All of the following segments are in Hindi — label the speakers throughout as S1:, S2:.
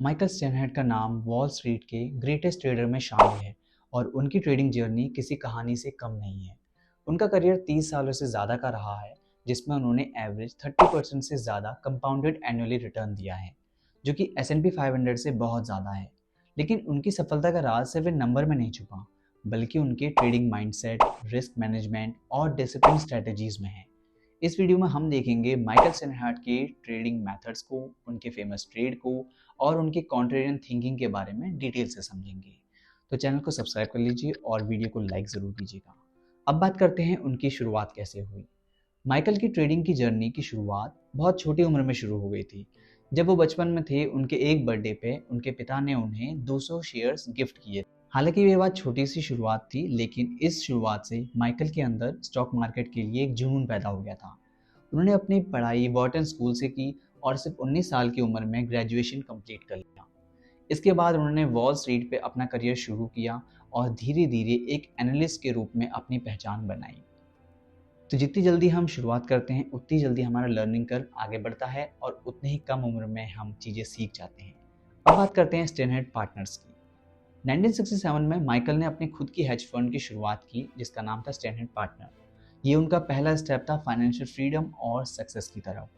S1: माइकल स्टेनहर्ड का नाम वॉल स्ट्रीट के ग्रेटेस्ट ट्रेडर में शामिल है और उनकी ट्रेडिंग जर्नी किसी कहानी से कम नहीं है। उनका करियर 30 सालों से ज़्यादा का रहा है, जिसमें उन्होंने एवरेज 30% से ज़्यादा कंपाउंडेड एनुअली रिटर्न दिया है, जो कि S&P 500 से बहुत ज़्यादा है। लेकिन उनकी सफलता का राज सिर्फ इन नंबर में नहीं छुपा, बल्कि उनके ट्रेडिंग माइंडसेट, रिस्क मैनेजमेंट और डिसिप्लिन स्ट्रेटजीज में है। इस वीडियो में हम देखेंगे माइकल स्टेनहार्ट के ट्रेडिंग मेथड्स को, उनके फेमस ट्रेड को और उनके कॉन्ट्रेरियन थिंकिंग के बारे में डिटेल से समझेंगे। तो चैनल को सब्सक्राइब कर लीजिए और वीडियो को लाइक ज़रूर कीजिएगा। अब बात करते हैं उनकी शुरुआत कैसे हुई। माइकल की ट्रेडिंग की जर्नी की शुरुआत बहुत छोटी उम्र में शुरू हो गई थी। जब वो बचपन में थे, उनके एक बर्थडे पे उनके पिता ने उन्हें 200 शेयर्स गिफ्ट किए। हालांकि ये बात छोटी सी शुरुआत थी, लेकिन इस शुरुआत से माइकल के अंदर स्टॉक मार्केट के लिए एक जुनून पैदा हो गया था। उन्होंने अपनी पढ़ाई वॉर्टन स्कूल से की और सिर्फ 19 साल की उम्र में ग्रेजुएशन कंप्लीट कर लिया। इसके बाद उन्होंने वॉल स्ट्रीट पे अपना करियर शुरू किया और धीरे धीरे एक एनालिस्ट के रूप में अपनी पहचान बनाई। तो जितनी जल्दी हम शुरुआत करते हैं, उतनी जल्दी हमारा लर्निंग कर्व आगे बढ़ता है और उतनी ही कम उम्र में हम चीज़ें सीख जाते हैं। अब बात करते हैं स्टेनहर्ड पार्टनर्स की। 1967 में माइकल ने अपनी खुद की हेज फंड की शुरुआत की, जिसका नाम था स्टेनहर्ड पार्टनर। ये उनका पहला स्टेप था फाइनेंशियल फ्रीडम और सक्सेस की तरफ।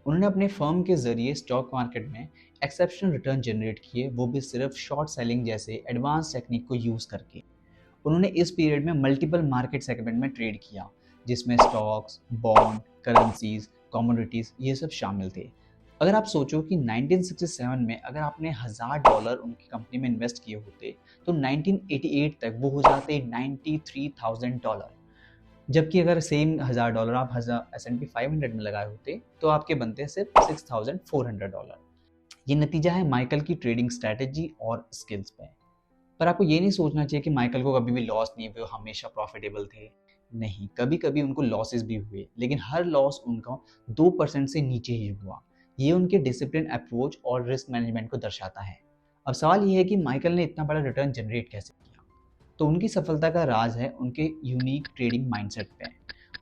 S1: उन्होंने अपने फर्म के जरिए स्टॉक मार्केट में एक्सेप्शनल रिटर्न जनरेट किए, वो भी सिर्फ शॉर्ट सेलिंग जैसे एडवांस टेक्निक को यूज़ करके। उन्होंने इस पीरियड में मल्टीपल मार्केट सेगमेंट में ट्रेड किया, जिसमें स्टॉक्स, बॉन्ड, करेंसीज, कमोडिटीज ये सब शामिल थे। अगर आप सोचो कि 1967 में अगर आपने $1000 उनकी कंपनी में इन्वेस्ट किए होते, तो 1988 तक वो हो जाते $93,000। जबकि अगर सेम $1000 आप S&P 500 में लगाए होते, तो आपके बनते सिर्फ $6400। ये नतीजा है माइकल की ट्रेडिंग स्ट्रैटेजी और स्किल्स पे। पर आपको ये नहीं सोचना चाहिए कि माइकल को कभी भी लॉस नहीं हुए, वो हमेशा प्रॉफिटेबल थे। नहीं, कभी कभी उनको लॉसेस भी हुए, लेकिन हर लॉस उनका 2% से नीचे ही हुआ। ये उनके डिसिप्लिन अप्रोच और रिस्क मैनेजमेंट को दर्शाता है। अब सवाल ये है कि माइकल ने इतना बड़ा रिटर्न जनरेट कैसे किया। तो उनकी सफलता का राज है उनके यूनिक ट्रेडिंग माइंडसेट पे।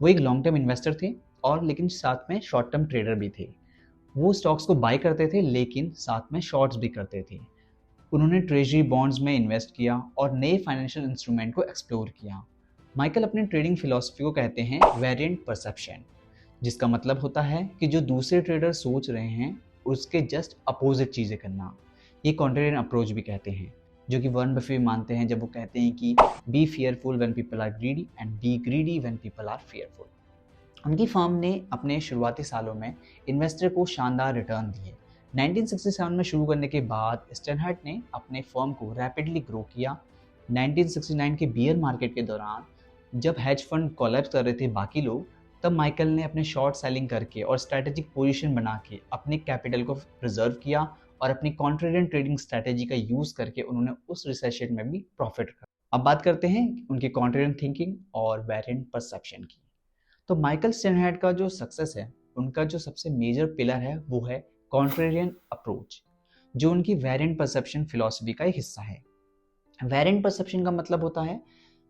S1: वो एक लॉन्ग टर्म इन्वेस्टर थे और लेकिन साथ में शॉर्ट टर्म ट्रेडर भी थे। वो स्टॉक्स को बाय करते थे, लेकिन साथ में शॉर्ट्स भी करते थे। उन्होंने ट्रेजरी बॉन्ड्स में इन्वेस्ट किया और नए फाइनेंशियल इंस्ट्रूमेंट को एक्सप्लोर किया। माइकल अपने ट्रेडिंग फिलॉसफी को कहते हैं वेरिएंट परसेप्शन, जिसका मतलब होता है कि जो दूसरे ट्रेडर सोच रहे हैं उसके जस्ट अपोजिट चीज़ें करना। ये कॉन्ट्रेरियन अप्रोच भी कहते हैं, जो कि वॉरेन बफेट मानते हैं जब वो कहते हैं कि be fearful when people are greedy and be greedy when people are fearful. उनकी फर्म ने अपने शुरुआती सालों में इन्वेस्टर को शानदार रिटर्न दिए। 1967 में शुरू करने के बाद स्टेनहार्ट ने अपने फर्म को रैपिडली ग्रो किया। 1969 के बियर मार्केट के दौरान जब हेज फंड कोलैप्स कर रहे थे बाकी लोग, तब माइकल ने अपने शॉर्ट सेलिंग करके और स्ट्रैटेजिक पोजीशन बना के अपने कैपिटल को प्रिजर्व किया और अपनी कॉन्ट्रेरियन ट्रेडिंग स्ट्रैटेजी का यूज़ करके उन्होंने उस रिसेशन में भी प्रॉफिट किया। अब बात करते हैं उनके कॉन्ट्रेरियन थिंकिंग और वेरिएंट परसेप्शन की। तो माइकल स्टेनहार्ट का जो सक्सेस है, उनका जो सबसे मेजर पिलर है वो है कॉन्ट्रेरियन अप्रोच, जो उनकी वेरिएंट परसेप्शन फिलॉसफी का एक हिस्सा है। वेरिएंट परसेप्शन का मतलब होता है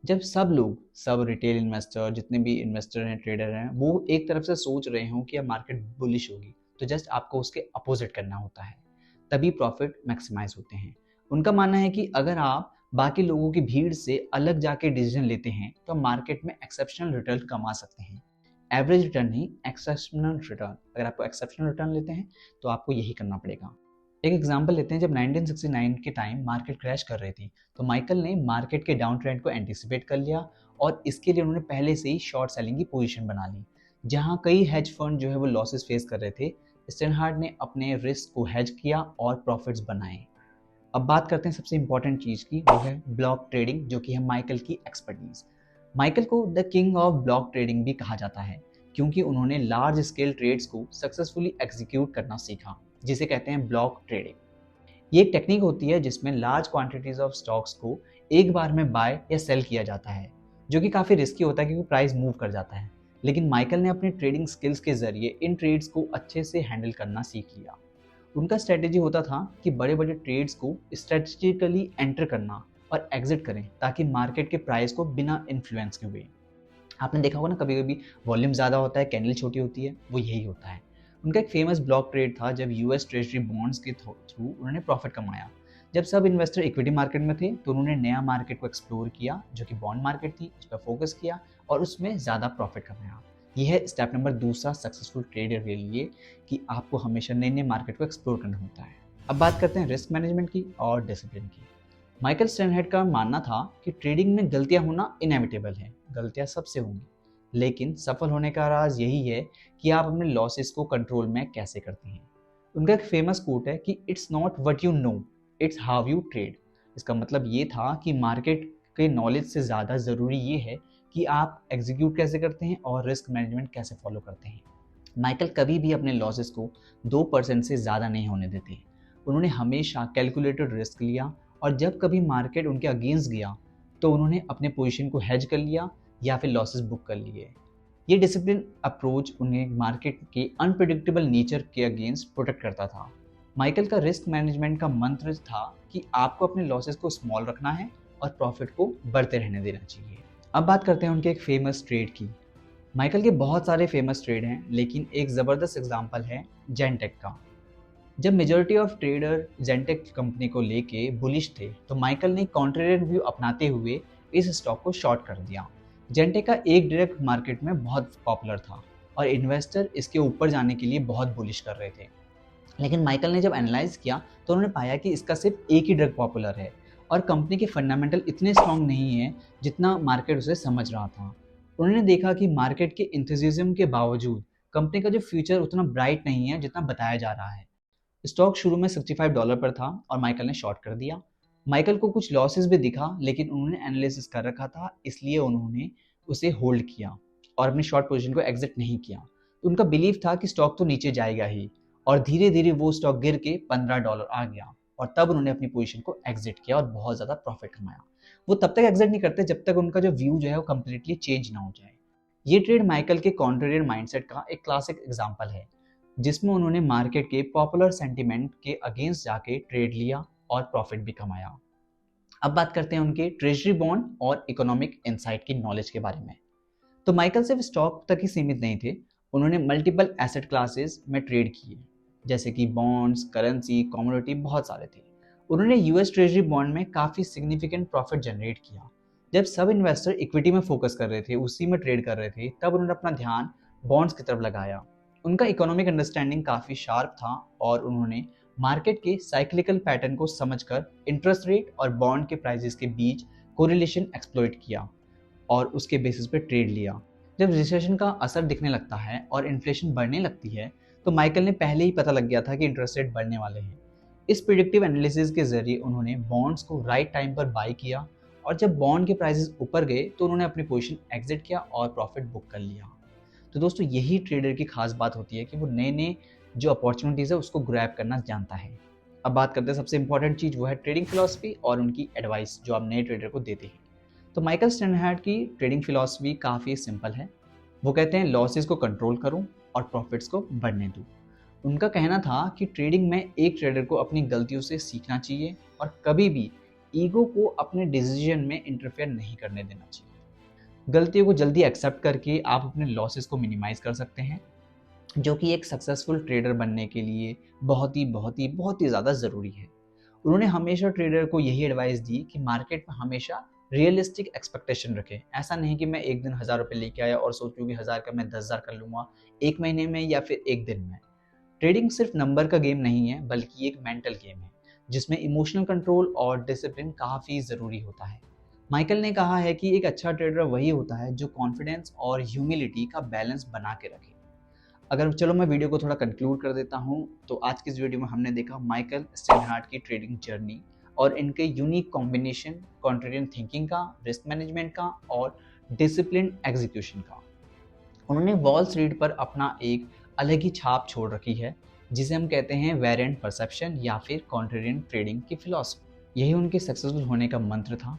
S1: जब सब लोग, सब रिटेल इन्वेस्टर, जितने भी इन्वेस्टर हैं, ट्रेडर हैं, वो एक तरफ से सोच रहे हों कि अब मार्केट बुलिश होगी, तो जस्ट आपको उसके अपोजिट करना होता है, तभी प्रॉफिट मैक्सिमाइज होते हैं। उनका मानना है कि अगर आप बाकी लोगों की भीड़ से अलग जाके डिसीजन लेते हैं, तो मार्केट में एक्सेप्शनल रिटर्न कमा सकते हैं। एवरेज रिटर्न नहीं, एक्सेप्शनल रिटर्न। अगर आपको एक्सेप्शनल रिटर्न लेते हैं तो आपको यही करना पड़ेगा। एक एग्जांपल लेते हैं, जब 1969 के टाइम मार्केट क्रैश कर रही थी, तो माइकल ने मार्केट के डाउन ट्रेंड को एंटिसिपेट कर लिया और इसके लिए उन्होंने पहले से ही शॉर्ट सेलिंग की पोजीशन बना ली। जहां कई हेज फंड जो है वो लॉसेस फेस कर रहे थे, स्टेनहार्ट ने अपने रिस्क को हेज किया और प्रॉफिट्स बनाए। अब बात करते हैं सबसे इंपॉर्टेंट चीज़ की, वो है ब्लॉक ट्रेडिंग, जो कि है माइकल की एक्सपर्टीज। माइकल को the king of block trading भी कहा जाता है, क्योंकि उन्होंने लार्ज स्केल ट्रेड्स को सक्सेसफुली एग्जीक्यूट करना सीखा, जिसे कहते हैं ब्लॉक ट्रेडिंग। ये एक टेक्निक होती है जिसमें लार्ज क्वांटिटीज ऑफ स्टॉक्स को एक बार में बाय या सेल किया जाता है, जो कि काफ़ी रिस्की होता है क्योंकि प्राइस मूव कर जाता है। लेकिन माइकल ने अपने ट्रेडिंग स्किल्स के जरिए इन ट्रेड्स को अच्छे से हैंडल करना सीख लिया। उनका स्ट्रेटेजी होता था कि बड़े बड़े ट्रेड्स को स्ट्रेटेजिकली एंटर करना और एग्जिट करें, ताकि मार्केट के प्राइस को बिना इन्फ्लुएंस के हुए। आपने देखा होगा ना, कभी कभी वॉल्यूम ज़्यादा होता है, कैंडल छोटी होती है, वो यही होता है। उनका एक फेमस ब्लॉक ट्रेड था जब यूएस ट्रेजरी बॉन्ड्स के थ्रू उन्होंने प्रॉफिट कमाया। जब सब इन्वेस्टर इक्विटी मार्केट में थे तो उन्होंने नया मार्केट को एक्सप्लोर किया जो कि बॉन्ड मार्केट थी, उस पर फोकस किया और उसमें ज़्यादा प्रॉफिट कमाया। यह है स्टेप नंबर दूसरा सक्सेसफुल ट्रेडर के लिए कि आपको हमेशा नए नए मार्केट को एक्सप्लोर करना होता है। अब बात करते हैं रिस्क मैनेजमेंट की और डिसिप्लिन की। माइकल स्टैनहेड का मानना था कि ट्रेडिंग में गलतियां होना इनएविटेबल है, गलतियां सबसे होंगी, लेकिन सफल होने का राज यही है कि आप अपने लॉसेस को कंट्रोल में कैसे करते हैं। उनका एक फेमस कोट है कि it's not what you know, it's how you trade. इसका मतलब ये था कि मार्केट के नॉलेज से ज़्यादा ज़रूरी ये है कि आप एग्जीक्यूट कैसे करते हैं और रिस्क मैनेजमेंट कैसे फॉलो करते हैं। माइकल कभी भी अपने लॉसेस को 2% से ज़्यादा नहीं होने देते। उन्होंने हमेशा कैलकुलेटेड रिस्क लिया और जब कभी मार्केट उनके अगेंस्ट गया तो उन्होंने अपने पोजीशन को हेज कर लिया या फिर लॉसेस बुक कर लिए। ये डिसिप्लिन अप्रोच उन्हें मार्केट के अनप्रेडिक्टेबल नेचर के अगेंस्ट प्रोटेक्ट करता था। माइकल का रिस्क मैनेजमेंट का मंत्र था कि आपको अपने लॉसेस को स्मॉल रखना है और प्रॉफिट को बढ़ते रहने देना चाहिए। अब बात करते हैं उनके एक फेमस ट्रेड की। माइकल के बहुत सारे फेमस ट्रेड हैं, लेकिन एक ज़बरदस्त एग्जांपल है जेनटेक का। जब मेजॉरिटी ऑफ ट्रेडर जेनटेक कंपनी को लेके बुलिश थे तो माइकल ने कॉन्ट्रेरियन व्यू अपनाते हुए इस स्टॉक को शॉर्ट कर दिया। जेनटेक का एक डायरेक्ट मार्केट में बहुत पॉपुलर था और इन्वेस्टर इसके ऊपर जाने के लिए बहुत बुलिश कर रहे थे, लेकिन माइकल ने जब एनालाइज किया तो उन्होंने पाया कि इसका सिर्फ एक ही ड्रग पॉपुलर है और कंपनी के फंडामेंटल इतने स्ट्रॉन्ग नहीं है जितना मार्केट उसे समझ रहा था। उन्होंने देखा कि मार्केट के इंथुजिज्म के बावजूद कंपनी का जो फ्यूचर उतना ब्राइट नहीं है जितना बताया जा रहा है। स्टॉक शुरू में $65 पर था और माइकल ने शॉर्ट कर दिया। माइकल को कुछ लॉसेस भी दिखा, लेकिन उन्होंने एनालिसिस कर रखा था, इसलिए उन्होंने उसे होल्ड किया और अपनी शॉर्ट पोजीशन को एग्जिट नहीं किया। उनका बिलीव था कि स्टॉक तो नीचे जाएगा ही, और धीरे धीरे वो स्टॉक गिर के $15 आ गया और तब उन्होंने अपनी पोजीशन को एग्जिट किया और बहुत ज़्यादा प्रॉफिट कमाया। वो तब तक एग्जिट नहीं करते जब तक उनका जो व्यू जो है वो कम्प्लीटली चेंज ना हो जाए। ये ट्रेड माइकल के कॉन्ट्रेरियन माइंडसेट का एक क्लासिक एग्जाम्पल है, जिसमें उन्होंने मार्केट के पॉपुलर सेंटिमेंट के अगेंस्ट जाके ट्रेड लिया और प्रॉफिट भी कमाया। अब बात करते हैं उनके ट्रेजरी बॉन्ड और इकोनॉमिक इनसाइट की नॉलेज के बारे में। तो माइकल सिर्फ स्टॉक तक ही सीमित नहीं थे, उन्होंने मल्टीपल एसेट क्लासेस में ट्रेड किए, जैसे कि बॉन्ड्स, करेंसी, कमोडिटी, बहुत सारे थे। उन्होंने यूएस ट्रेजरी बॉन्ड में काफ़ी सिग्निफिकेंट प्रॉफिट जनरेट किया। जब सब इन्वेस्टर इक्विटी में फोकस कर रहे थे, उसी में ट्रेड कर रहे थे, तब उन्होंने अपना ध्यान बॉन्ड्स की तरफ लगाया। उनका इकोनॉमिक अंडरस्टैंडिंग काफ़ी शार्प था और उन्होंने मार्केट के साइक्लिकल पैटर्न को समझकर इंटरेस्ट रेट और बॉन्ड के प्राइसेस के बीच कोरिलेशन एक्सप्लॉइट किया और उसके बेसिस पे ट्रेड लिया। जब रिसेशन का असर दिखने लगता है और इन्फ्लेशन बढ़ने लगती है तो माइकल ने पहले ही पता लग गया था कि इंटरेस्ट रेट बढ़ने वाले हैं। इस प्रिडिक्टिव एनालिसिस के जरिए उन्होंने बॉन्ड्स को राइट टाइम पर बाय किया और जब बॉन्ड के प्राइसेस ऊपर गए तो उन्होंने अपनी पोजीशन एग्जिट किया और प्रॉफिट बुक कर लिया। तो दोस्तों, यही ट्रेडर की खास बात होती है कि वो नए नए जो अपॉर्चुनिटीज़ है उसको ग्रैब करना जानता है। अब बात करते हैं सबसे इंपॉर्टेंट चीज़, वो है ट्रेडिंग फिलॉसफी और उनकी एडवाइस जो आप नए ट्रेडर को देते हैं। तो माइकल स्टैनहार्ड की ट्रेडिंग फिलॉसफी काफ़ी सिंपल है। वो कहते हैं लॉसेस को कंट्रोल करूं और प्रॉफिट्स को बढ़ने दूं। उनका कहना था कि ट्रेडिंग में एक ट्रेडर को अपनी गलतियों से सीखना चाहिए और कभी भी ईगो को अपने डिसीजन में इंटरफेयर नहीं करने देना चाहिए। गलतियों को जल्दी एक्सेप्ट करके आप अपने लॉसेस को मिनिमाइज कर सकते हैं, जो कि एक सक्सेसफुल ट्रेडर बनने के लिए बहुत ही ज़्यादा ज़रूरी है। उन्होंने हमेशा ट्रेडर को यही एडवाइस दी कि मार्केट में हमेशा रियलिस्टिक एक्सपेक्टेशन रखें। ऐसा नहीं कि मैं एक दिन $1000 लेके आया और सोचूं कि 1000 का मैं 10,000 कर लूँगा एक महीने में या फिर एक दिन में। ट्रेडिंग सिर्फ नंबर का गेम नहीं है, बल्कि एक मेंटल गेम है जिसमें इमोशनल कंट्रोल और डिसिप्लिन काफ़ी ज़रूरी होता है। माइकल ने कहा है कि एक अच्छा ट्रेडर वही होता है जो कॉन्फिडेंस और ह्यूमिलिटी का बैलेंस बना के रखे। अगर चलो मैं वीडियो को थोड़ा कंक्लूड कर देता हूँ, तो आज की इस वीडियो में हमने देखा माइकल स्टैनहार्ड की ट्रेडिंग जर्नी और इनके यूनिक कॉम्बिनेशन कॉन्ट्रेरियन थिंकिंग का, रिस्क मैनेजमेंट का और डिसिप्लिन एग्जीक्यूशन का। उन्होंने वॉल स्ट्रीट पर अपना एक अलग ही छाप छोड़ रखी है, जिसे हम कहते हैं वेरिएंट परसेप्शन या फिर कॉन्ट्रेरियन ट्रेडिंग की फिलॉसफी। यही उनके सक्सेसफुल होने का मंत्र था।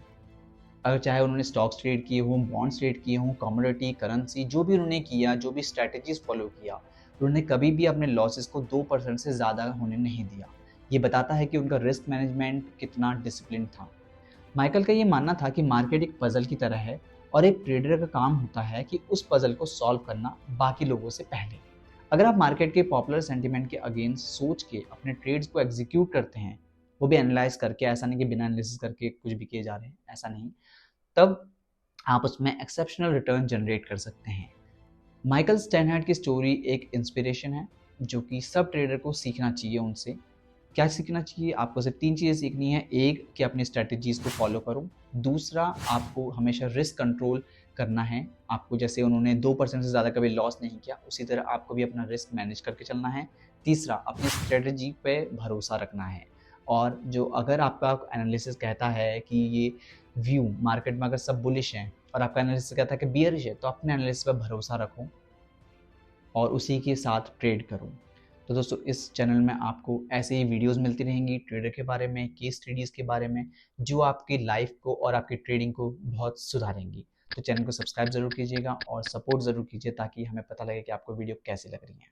S1: अगर चाहे उन्होंने स्टॉक्स ट्रेड किए हों, बॉन्ड्स ट्रेड किए हों, कमोडिटी, करेंसी, जो भी उन्होंने किया, जो भी स्ट्रैटेजीज फॉलो किया, उन्होंने कभी भी अपने लॉसेस को 2% से ज़्यादा होने नहीं दिया। ये बताता है कि उनका रिस्क मैनेजमेंट कितना डिसिप्लिन था। माइकल का ये मानना था कि मार्केट एक पजल की तरह है और एक ट्रेडर का काम होता है कि उस पजल को सॉल्व करना बाकी लोगों से पहले। अगर आप मार्केट के पॉपुलर सेंटिमेंट के अगेंस्ट सोच के अपने ट्रेड्स को एग्जीक्यूट करते हैं, वो भी एनालाइज करके, ऐसा नहीं कि बिना एनालिसिस करके कुछ भी किए जा रहे हैं, ऐसा नहीं, तब आप उसमें एक्सेप्शनल रिटर्न जनरेट कर सकते हैं। माइकल स्टैनहार्ट की स्टोरी एक इंस्पिरेशन है जो कि सब ट्रेडर को सीखना चाहिए उनसे। क्या सीखना चाहिए? आपको सिर्फ 3 चीज़ें सीखनी है। एक, कि अपनी स्ट्रैटेजीज़ को फॉलो करो। दूसरा, आपको हमेशा रिस्क कंट्रोल करना है। आपको जैसे उन्होंने 2% से ज़्यादा कभी लॉस नहीं किया, उसी तरह आपको भी अपना रिस्क मैनेज करके चलना है। तीसरा, अपनी स्ट्रैटेजी पे भरोसा रखना है। और जो अगर आपका एनालिसिस कहता है कि ये व्यू मार्केट में अगर सब बुलिश हैं और आपका एनालिसिस कहता है कि बियरिश है, तो अपने एनालिसिस पे भरोसा रखो और उसी के साथ ट्रेड करो। तो दोस्तों, इस चैनल में आपको ऐसे ही वीडियोस मिलती रहेंगी ट्रेडर के बारे में, केस स्टडीज़ के बारे में, जो आपकी लाइफ को और आपकी ट्रेडिंग को बहुत सुधारेंगी। तो चैनल को सब्सक्राइब ज़रूर कीजिएगा और सपोर्ट ज़रूर कीजिए ताकि हमें पता लगे कि आपको वीडियो कैसी लग रही है।